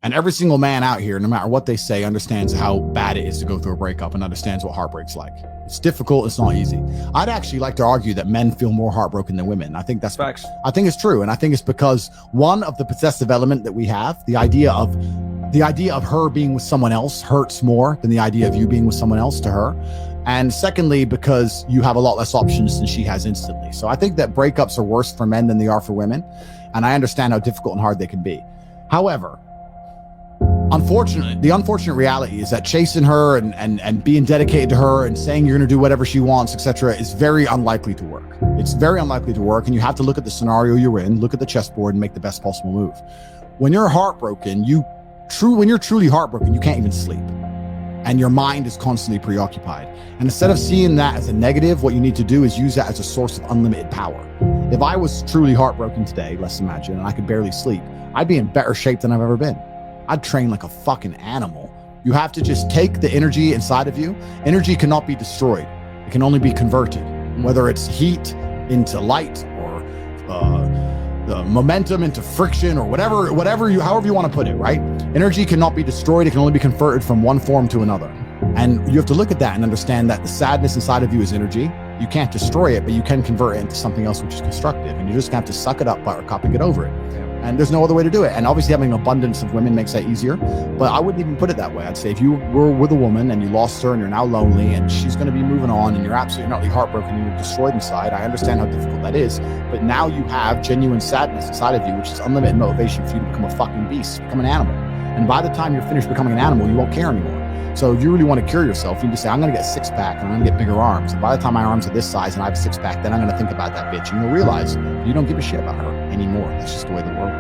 And every single man out here, no matter what they say, understands how bad it is to go through a breakup and understands what heartbreak's like. It's difficult. It's not easy. I'd actually like to argue that men feel more heartbroken than women. I think that's facts. I think it's true. And I think it's because one of the possessive element that we have, the idea of her being with someone else hurts more than the idea of you being with someone else to her. And secondly, because you have a lot less options than she has instantly. So I think that breakups are worse for men than they are for women. And I understand how difficult and hard they can be. However, unfortunately, the unfortunate reality is that chasing her and being dedicated to her and saying you're going to do whatever she wants, etc., is very unlikely to work. It's very unlikely to work. And you have to look at the scenario you're in, look at the chessboard and make the best possible move. When you're heartbroken, when you're truly heartbroken, you can't even sleep. And your mind is constantly preoccupied. And instead of seeing that as a negative, what you need to do is use that as a source of unlimited power. If I was truly heartbroken today, let's imagine, and I could barely sleep, I'd be in better shape than I've ever been. I'd train like a fucking animal. You have to just take the energy inside of you. Energy cannot be destroyed. It can only be converted, whether it's heat into light or the momentum into friction or however you want to put it, right? Energy cannot be destroyed. It can only be converted from one form to another. And you have to look at that and understand that the sadness inside of you is energy. You can't destroy it, but you can convert it into something else which is constructive. And you just have to suck it up, buttercup, and get over it. And there's no other way to do it. And obviously having an abundance of women makes that easier. But I wouldn't even put it that way. I'd say if you were with a woman and you lost her and you're now lonely and she's going to be moving on and you're absolutely not heartbroken and you're destroyed inside, I understand how difficult that is. But now you have genuine sadness inside of you, which is unlimited motivation for you to become a fucking beast, become an animal. And by the time you're finished becoming an animal, you won't care anymore. So if you really want to cure yourself, you just say, I'm going to get a six-pack and I'm going to get bigger arms. And by the time my arms are this size and I have a six-pack, then I'm going to think about that bitch. And you'll realize you don't give a shit about her anymore. That's just the way the world works.